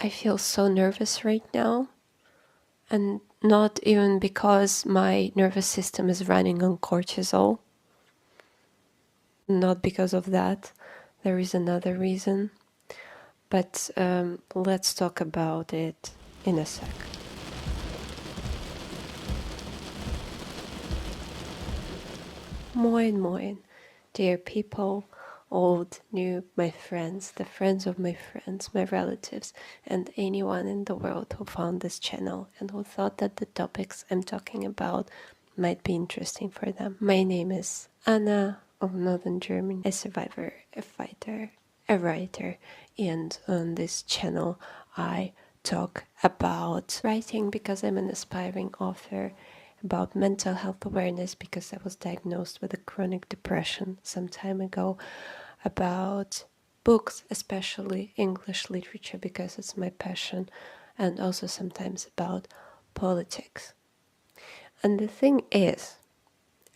I feel so nervous right now, and not even because my nervous system is running on cortisol. Not because of that. There is another reason. But let's talk about it in a sec. Moin moin, dear people, old, new, my friends, the friends of my friends, my relatives, and anyone in the world who found this channel and who thought that the topics I'm talking about might be interesting for them. My name is Anna of Northern Germany, a survivor, a fighter, a writer, and on this channel I talk about writing because I'm an aspiring author, about mental health awareness because I was diagnosed with a chronic depression some time ago, about books, especially English literature because it's my passion, and also sometimes about politics. And the thing is,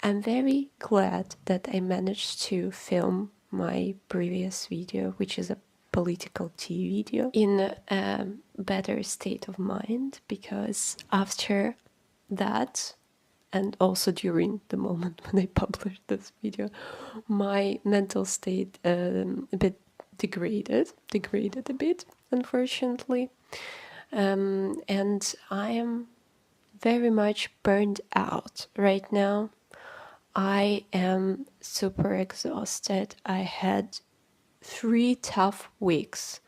I'm very glad that I managed to film my previous video, which is a political tea video, in a better state of mind, because after that, and also during the moment when I published this video, my mental state a bit degraded a bit, unfortunately, and I am very much burned out right now. I am super exhausted. I had 3 tough weeks.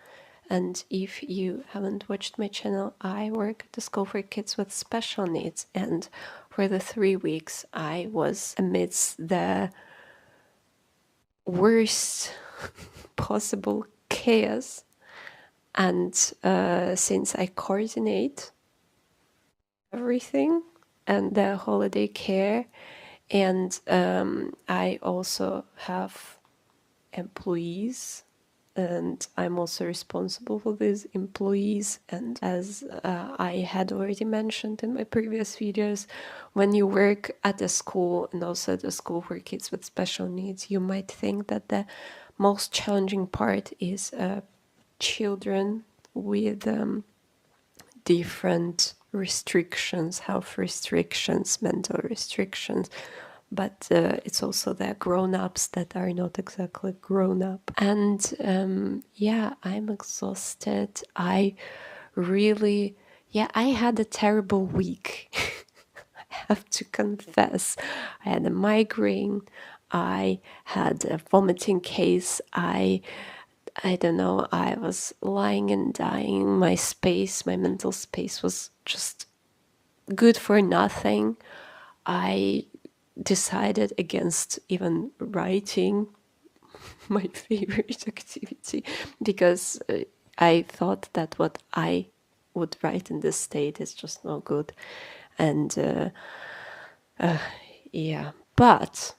And if you haven't watched my channel, I work at the school for kids with special needs. And for the 3 weeks, I was amidst the worst possible chaos. And since I coordinate everything and the holiday care, and I also have employees, and I'm also responsible for these employees. And as I had already mentioned in my previous videos, when you work at a school and also at a school for kids with special needs, you might think that the most challenging part is children with different restrictions, health restrictions, mental restrictions, but it's also the grown-ups that are not exactly grown-up. And yeah, I'm exhausted. I had a terrible week. I have to confess. I had a migraine. I had a vomiting case. I don't know, I was lying and dying. My mental space was just good for nothing. I decided against even writing, my favorite activity, because I thought that what I would write in this state is just no good. And yeah, but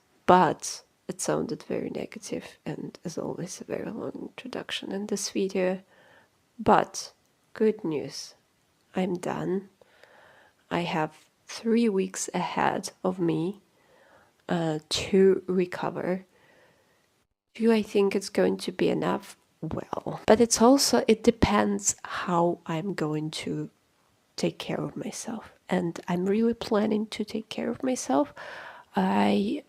it sounded very negative, and as always, a very long introduction in this video. But good news, I'm done. I have 3 weeks ahead of me to recover. Do I think it's going to be enough? Well, but it depends how I'm going to take care of myself. And I'm really planning to take care of myself. I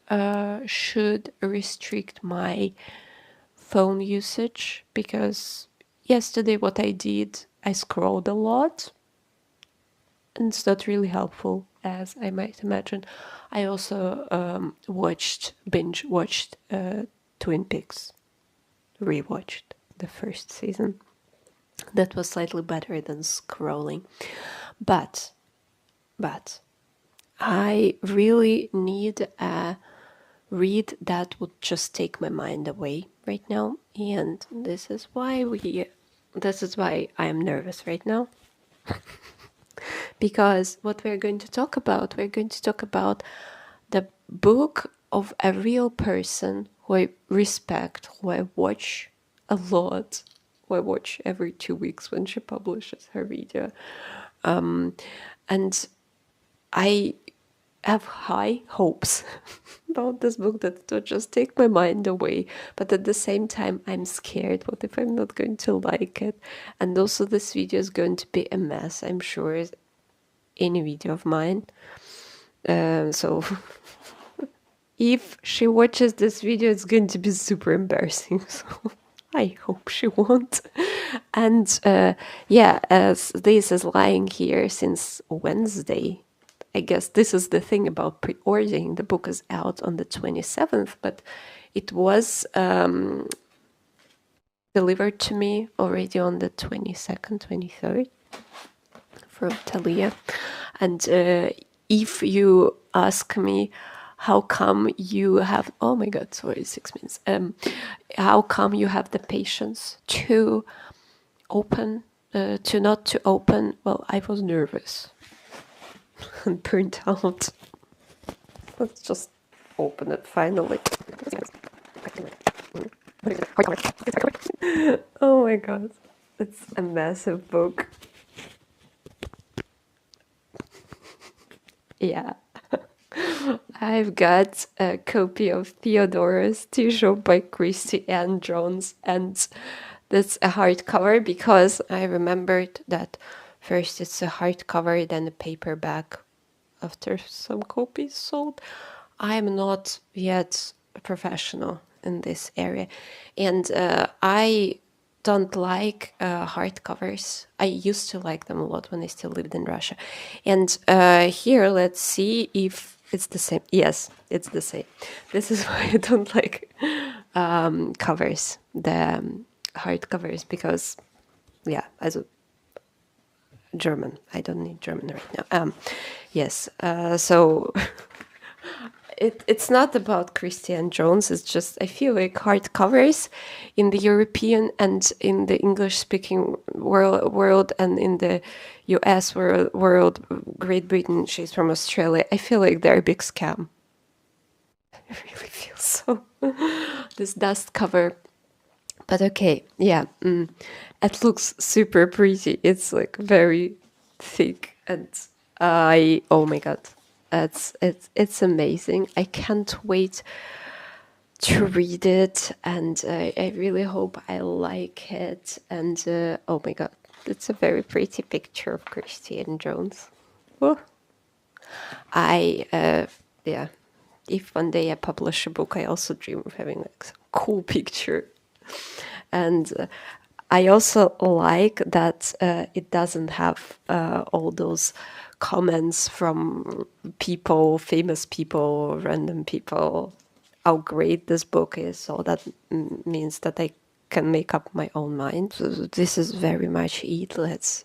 should restrict my phone usage because yesterday what I did, I scrolled a lot, and it's not really helpful, as I might imagine. I also binge watched Twin Peaks, rewatched the first season. That was slightly better than scrolling, but I really need a read that would just take my mind away right now, and this is why I am nervous right now. Because what we're going to talk about the book of a real person who I respect, who I watch a lot, who I watch every 2 weeks when she publishes her video. And I have high hopes about this book that it will just take my mind away. But at the same time, I'm scared. What if I'm not going to like it? And also this video is going to be a mess, I'm sure, as any video of mine. So if she watches this video, it's going to be super embarrassing. So I hope she won't. And yeah, as this is lying here since Wednesday, I guess this is the thing about pre-ordering. The book is out on the 27th, but it was delivered to me already on the 22nd, 23rd from Talia. And if you ask me, how come you have, oh my god, sorry, 6 minutes. How come you have the patience to open, to not to open? Well, I was nervous and burnt out. Let's just open it finally. Oh my god, it's a massive book. Yeah. I've got a copy of Theodora's T-show by Christie Ann Jones, and that's a hardcover because I remembered that first it's a hardcover, then a paperback after some copies sold. I'm not yet a professional in this area, and I don't like hardcovers. I used to like them a lot when I still lived in Russia. And here, let's see if it's the same. Yes, it's the same. This is why I don't like covers, the hardcovers, because, yeah, as a German, I don't need German right now. Yes, so it's not about Christie Ann Jones. It's just, I feel like hardcovers in the European and in the English-speaking world and in the US world, Great Britain, she's from Australia, I feel like they're a big scam. I really feel so. This dust cover. But okay, yeah, it looks super pretty. It's like very thick and oh my god. It's amazing. I can't wait to read it, and I really hope I like it. And oh my god, it's a very pretty picture of Christie Ann Jones. Oh. Yeah, if one day I publish a book, I also dream of having like some cool picture. And I also like that it doesn't have all those comments from people, famous people, random people, how great this book is. So that means that I can make up my own mind. So this is very much it. Let's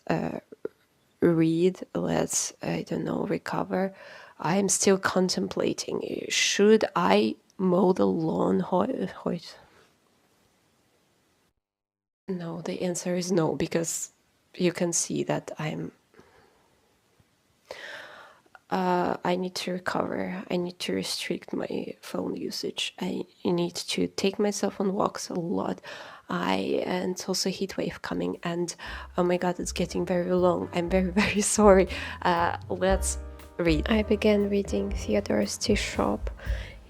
read. Let's, I don't know, recover. I am still contemplating. Should I mow the lawn? No, the answer is no, because you can see that I need to recover. I need to restrict my phone usage. I need to take myself on walks a lot. And it's also a heat wave coming, and oh my god, it's getting very long. I'm very, very sorry. Let's read. I began reading Theodora's Tea Shop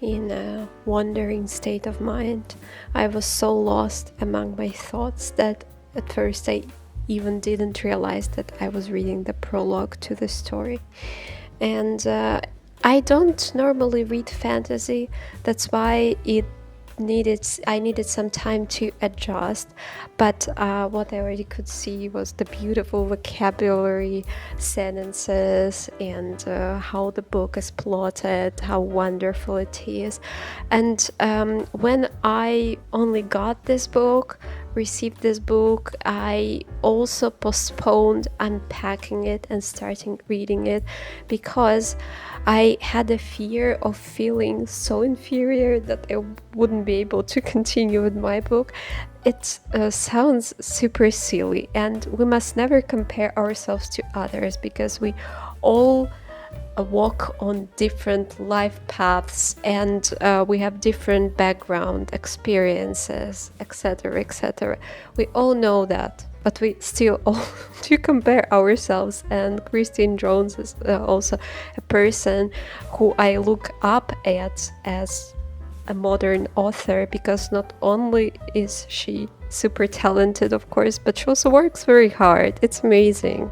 in a wandering state of mind. I was so lost among my thoughts that at first I even didn't realize that I was reading the prologue to the story. And I don't normally read fantasy. That's why I needed some time to adjust, but what I already could see was the beautiful vocabulary, sentences, and how the book is plotted, how wonderful it is. And when I only got this book, received this book, I also postponed unpacking it and starting reading it because I had a fear of feeling so inferior that I wouldn't be able to continue with my book. It sounds super silly, and we must never compare ourselves to others because we all walk on different life paths, and we have different background experiences, etc., etc. We all know that. but we still all do compare ourselves. And Christine Jones is also a person who I look up at as a modern author, because not only is she super talented, of course, but she also works very hard. It's amazing.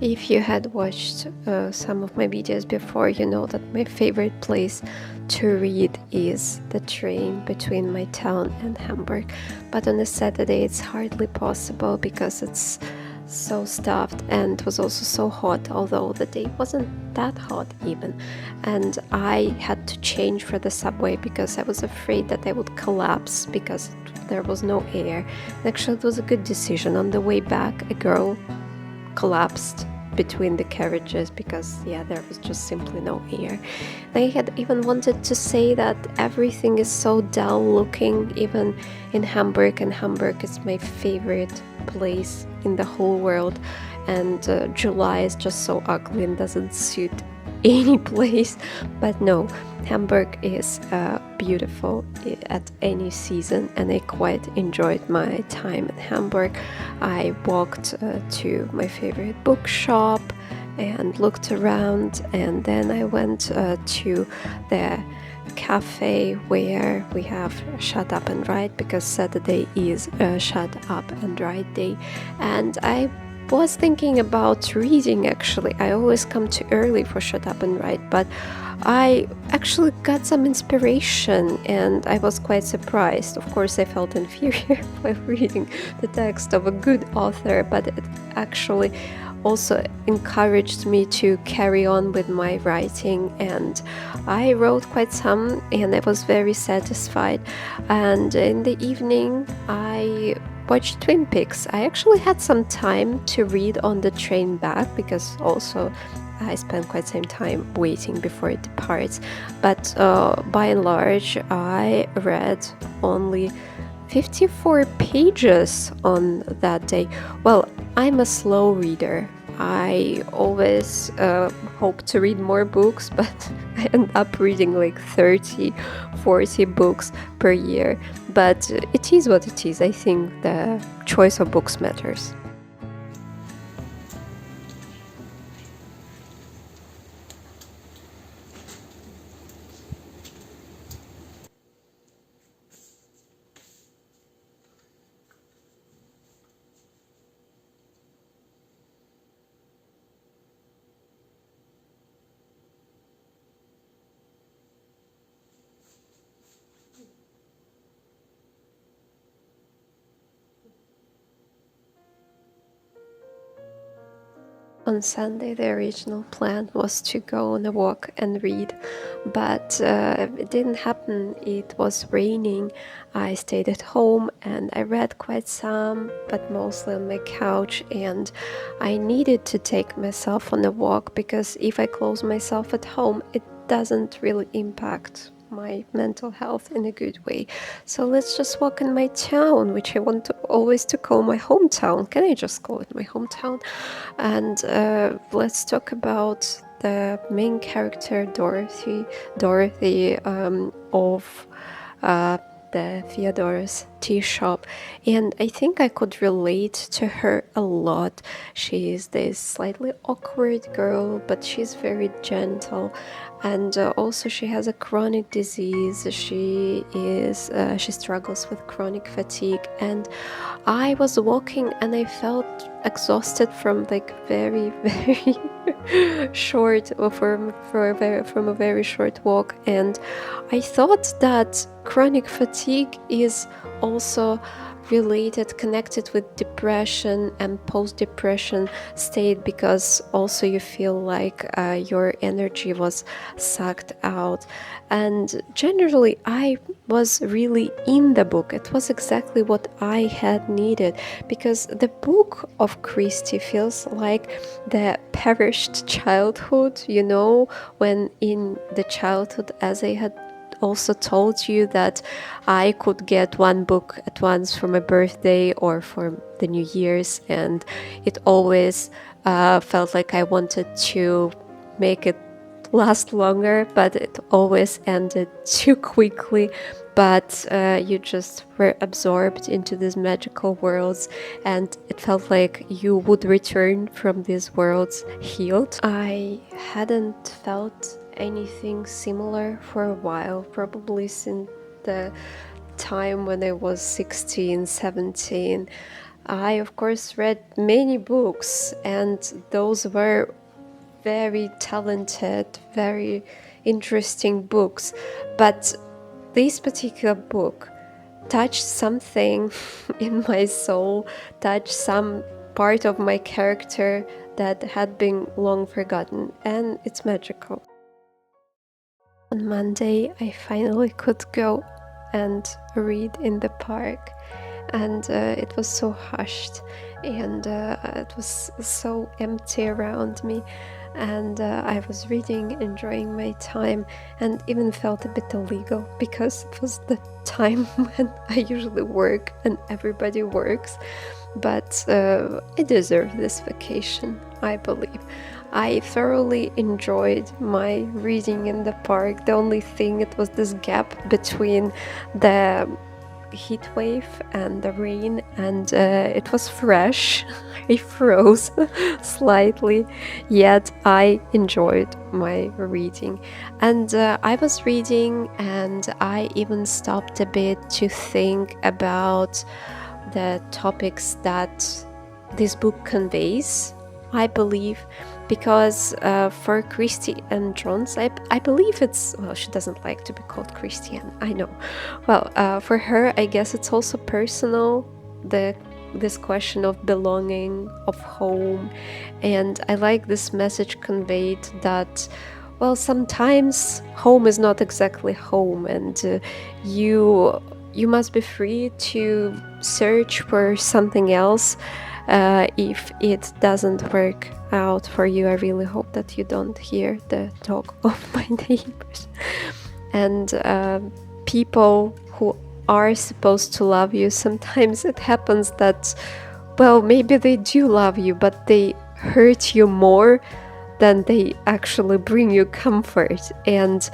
If you had watched some of my videos before, you know that my favorite place to read is the train between my town and Hamburg. But on a Saturday it's hardly possible because it's so stuffed, and it was also so hot, although the day wasn't that hot even. And I had to change for the subway because I was afraid that I would collapse because there was no air. And actually it was a good decision. On the way back, a girl collapsed between the carriages because there was just simply no air. They had even wanted to say that everything is so dull looking even in Hamburg, and Hamburg is my favorite place in the whole world, and July is just so ugly and doesn't suit any place. But no, Hamburg is beautiful at any season, and I quite enjoyed my time in Hamburg. I walked to my favorite bookshop and looked around, and then I went to the cafe where we have Shut Up and Write, because Saturday is Shut Up and Write day. And I was thinking about reading. Actually, I always come too early for Shut Up and Write, but I actually got some inspiration and I was quite surprised. Of course, I felt inferior while reading the text of a good author, but it actually also encouraged me to carry on with my writing, and I wrote quite some and I was very satisfied. And in the evening I watched Twin Peaks. I actually had some time to read on the train back because also I spent quite some time waiting before it departs, but by and large I read only 54 pages on that day. Well, I'm a slow reader. I always hope to read more books, but I end up reading like 30, 40 books per year. But it is what it is. I think the choice of books matters. On Sunday, the original plan was to go on a walk and read, but it didn't happen. It was raining. I stayed at home and I read quite some, but mostly on my couch, and I needed to take myself on a walk because if I close myself at home, it doesn't really impact my mental health in a good way. So let's just walk in my town, which I want to always to call my hometown. Can I just call it my hometown? And let's talk about the main character, Dorothy of the Theodora's tea shop, and I think I could relate to her a lot. She is this slightly awkward girl, but she's very gentle, and also she has a chronic disease. She struggles with chronic fatigue, and I was walking and I felt exhausted from like very short, or from a very short walk, and I thought that chronic fatigue is also related, connected with depression and post-depression state, because also you feel like your energy was sucked out. And generally, I was really in the book. It was exactly what I had needed, because the book of Christie feels like the perished childhood, when in the childhood, as I had also told you, that I could get one book at once for my birthday or for the New Year's, and it always felt like I wanted to make it last longer, but it always ended too quickly. But you just were absorbed into these magical worlds, and it felt like you would return from these worlds healed. I hadn't felt anything similar for a while, probably since the time when I was 16, 17. I, of course, read many books, and those were very talented, very interesting books. But this particular book touched something in my soul, touched some part of my character that had been long forgotten, and it's magical. On Monday, I finally could go and read in the park, and it was so hushed, and it was so empty around me, and I was reading, enjoying my time, and even felt a bit illegal, because it was the time when I usually work and everybody works. But I deserve this vacation, I believe. I thoroughly enjoyed my reading in the park. The only thing, it was this gap between the heat wave and the rain, and it was fresh. I froze slightly, yet I enjoyed my reading. And I was reading, and I even stopped a bit to think about the topics that this book conveys, I believe, because for Christie and Jones, I believe it's, well, she doesn't like to be called Christian, I know. Well, for her, I guess it's also personal, this question of belonging, of home. And I like this message conveyed that, well, sometimes home is not exactly home, and you must be free to search for something else if it doesn't work out for you. I really hope that you don't hear the talk of my neighbors. And people who are supposed to love you, sometimes it happens that, well, maybe they do love you, but they hurt you more than they actually bring you comfort. And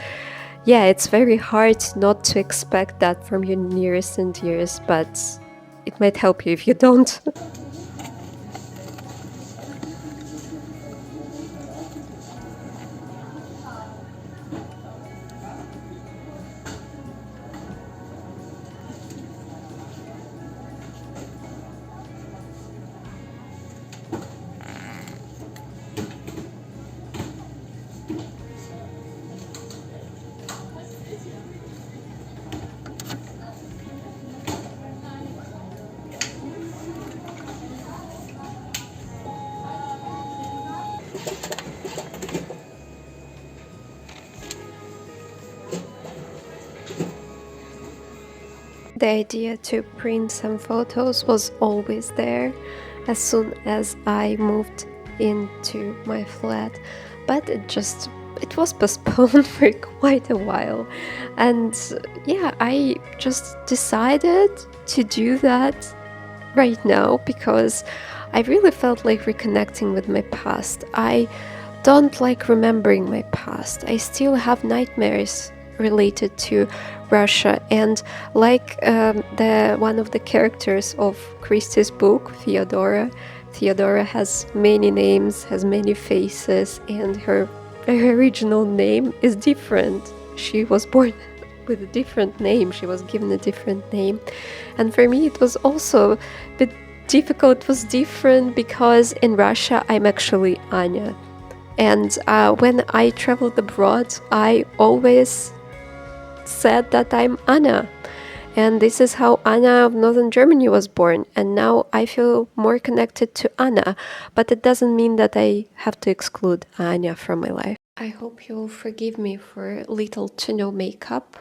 yeah, it's very hard not to expect that from your nearest and dearest, but it might help you if you don't. The idea to print some photos was always there as soon as I moved into my flat, but it was postponed for quite a while. And yeah, I just decided to do that right now because I really felt like reconnecting with my past. I don't like remembering my past. I still have nightmares related to Russia, and like the one of the characters of Christie's book, Theodora has many names, has many faces, and her original name is different. She was born with a different name, she was given a different name. And for me it was also a bit difficult. It was different because in Russia I'm actually Anya, and when I traveled abroad I always said that I'm Anna. And this is how Anna of Northern Germany was born. And now I feel more connected to Anna. But it doesn't mean that I have to exclude Anya from my life. I hope you'll forgive me for little to no makeup.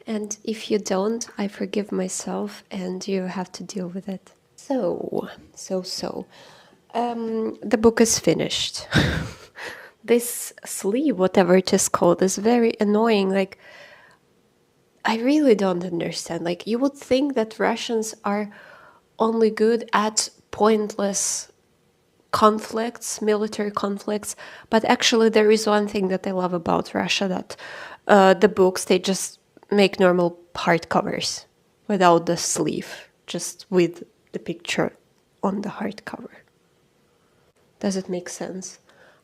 And if you don't, I forgive myself and you have to deal with it. So. The book is finished. This sleeve, whatever it is called, is very annoying. Like, I really don't understand. Like, you would think that Russians are only good at pointless conflicts, military conflicts, but actually there is one thing that I love about Russia, that the books, they just make normal hardcovers without the sleeve, just with the picture on the hardcover. Does it make sense?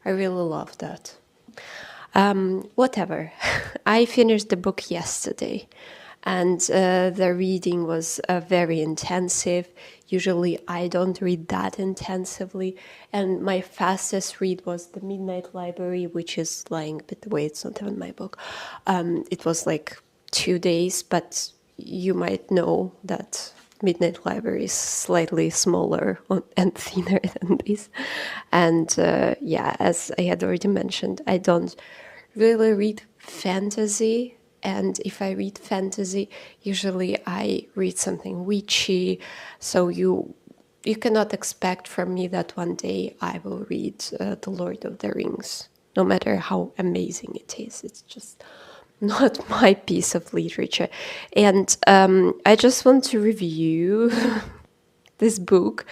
I really love that. Whatever. I finished the book yesterday, and the reading was very intensive. Usually I don't read that intensively, and my fastest read was The Midnight Library, which is lying a bit away. It's not even my book. It was like 2 days, but you might know that Midnight Library is slightly smaller and thinner than this. And yeah, as I had already mentioned, I don't really read fantasy. And if I read fantasy, usually I read something witchy. So you cannot expect from me that one day I will read The Lord of the Rings, no matter how amazing it is. It's just not my piece of literature. And I just want to review this book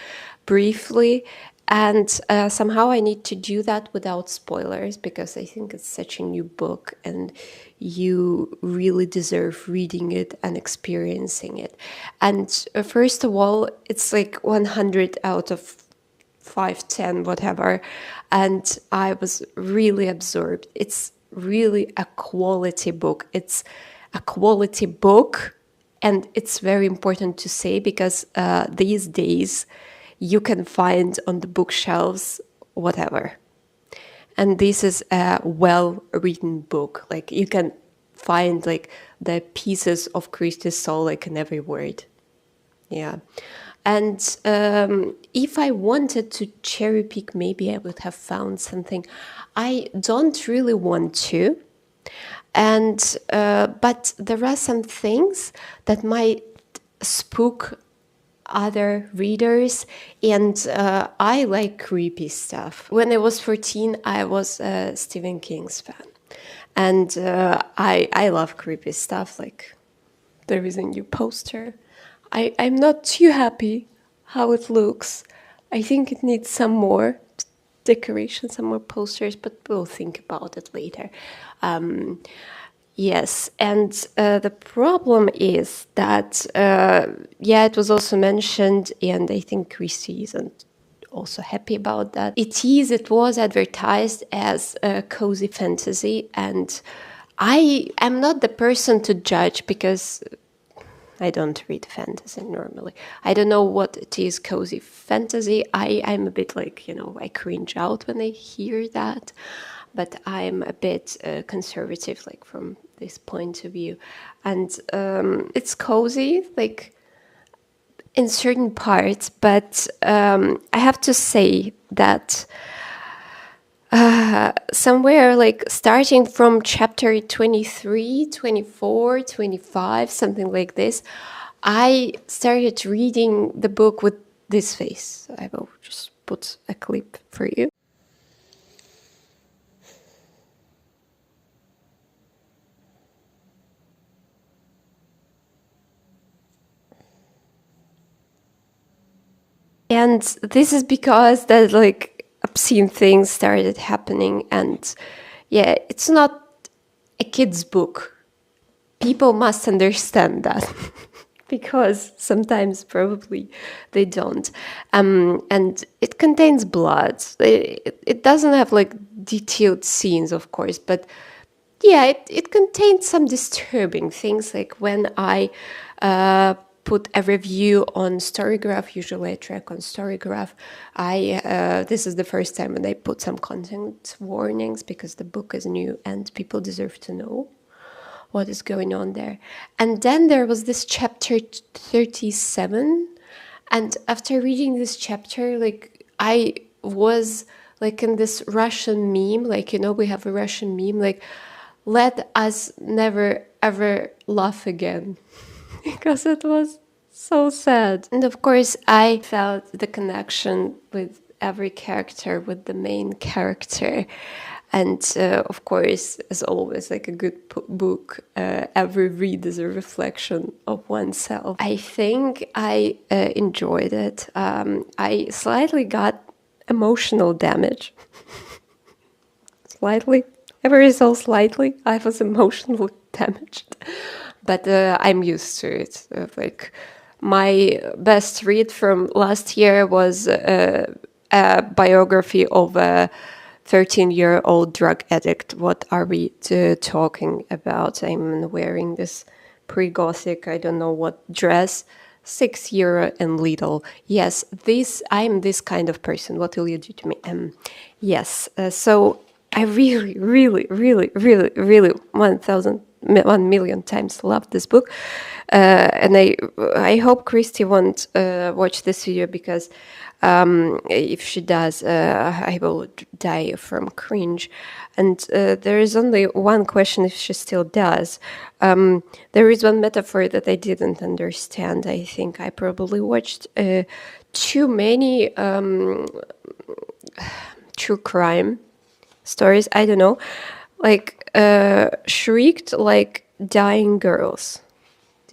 briefly. And somehow I need to do that without spoilers, because I think it's such a new book and you really deserve reading it and experiencing it. And first of all, it's like 100 out of 5, 10, whatever. And I was really absorbed. It's really a quality book. It's a quality book. And it's very important to say, because these days you can find on the bookshelves whatever. And this is a well-written book. Like, you can find like the pieces of Christie's soul like in every word. Yeah. And if I wanted to cherry pick, maybe I would have found something. I don't really want to. And but there are some things that might spook other readers, and I like creepy stuff. When I was 14, I was a Stephen King's fan. And I love creepy stuff, like there is a new poster. I'm not too happy how it looks. I think it needs some more decoration, some more posters, but we'll think about it later. Yes, and the problem is that, yeah, it was also mentioned, and I think Christy isn't also happy about that. It was advertised as a cozy fantasy, and I am not the person to judge, because I don't read fantasy normally. I don't know what it is, cozy fantasy. I'm a bit like, I cringe out when I hear that. But I'm a bit conservative, like from this point of view. And it's cozy, like in certain parts. But I have to say that somewhere like starting from chapter 23, 24, 25, something like this, I started reading the book with this face. I will just put a clip for you. And this is because that like obscene things started happening, and yeah, it's not a kid's book. People must understand that. Because sometimes probably they don't. And it contains blood. It doesn't have like detailed scenes, of course, but yeah, it contains some disturbing things. Like when I put a review on Storygraph, usually I track on Storygraph, this is the first time when I put some content warnings, because the book is new and people deserve to know what is going on there. And then there was this chapter 37. And after reading this chapter, like, I was like in this Russian meme, like, you know, we have a Russian meme, like, let us never ever laugh again. Because it was so sad. And of course, I felt the connection with every character, with the main character. And of course, as always, like a good book, every read is a reflection of oneself. I think I enjoyed it. I slightly got emotional damage. Slightly. Ever so slightly, I was emotionally damaged. But I'm used to it. Like, my best read from last year was a biography of a 13-year-old drug addict. What are we talking about? I'm wearing this pre-gothic, I don't know what dress, €6 and Lidl. Yes, I'm this kind of person. What will you do to me? Yes, so I really, really, really, really, really 1,000,000 times love this book. And I hope Christy won't watch this video, because if she does, I will die from cringe. And there is only one question, if she still does. There is one metaphor that I didn't understand. I think I probably watched too many true crime stories. I don't know. Like, shrieked like dying girls.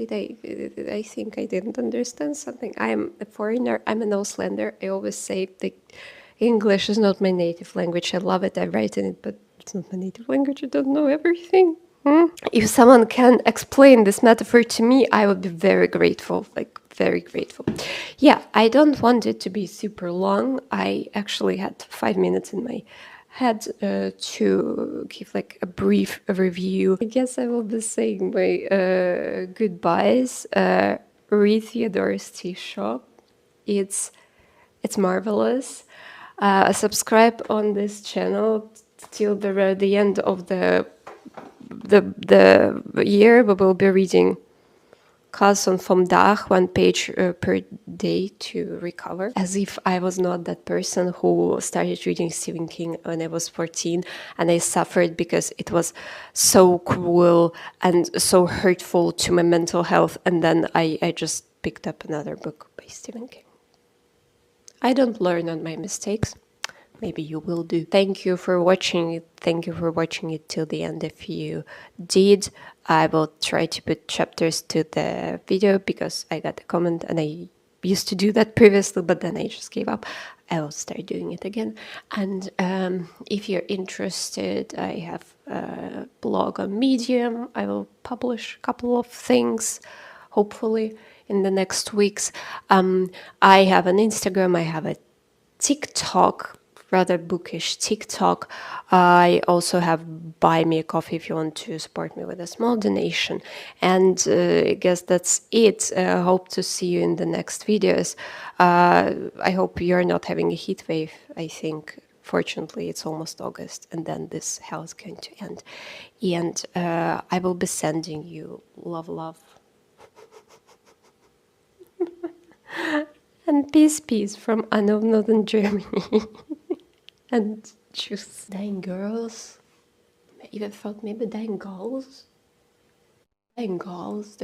I think I didn't understand something. I'm a foreigner. I'm an Auslander. I always say that English is not my native language. I love it. I write in it, but it's not my native language. I don't know everything. If someone can explain this metaphor to me, I would be very grateful. Like, very grateful. Yeah, I don't want it to be super long. I actually had 5 minutes in my head to give like a brief review. I guess I will be saying my goodbyes. Read Theodora's tea shop. It's marvelous. Subscribe on this channel till the end of the year. We will be reading Carlson vom Dach, 1 page per day to recover. As if I was not that person who started reading Stephen King when I was 14, and I suffered because it was so cruel and so hurtful to my mental health. And then I just picked up another book by Stephen King. I don't learn on my mistakes. Maybe you will do. Thank you for watching it. Thank you for watching it till the end. If you did, I will try to put chapters to the video, because I got a comment and I used to do that previously, but then I just gave up. I will start doing it again. And if you're interested, I have a blog on Medium. I will publish a couple of things, hopefully, in the next weeks. I have an Instagram. I have a TikTok, rather bookish TikTok. I also have Buy Me a Coffee if you want to support me with a small donation. And I guess that's it. Hope to see you in the next videos. I hope you're not having a heat wave. I think, fortunately, it's almost August, and then this hell is going to end. And I will be sending you love. And peace from unknown northern Germany. And just dying girls. I even thought maybe dying girls. Dying girls.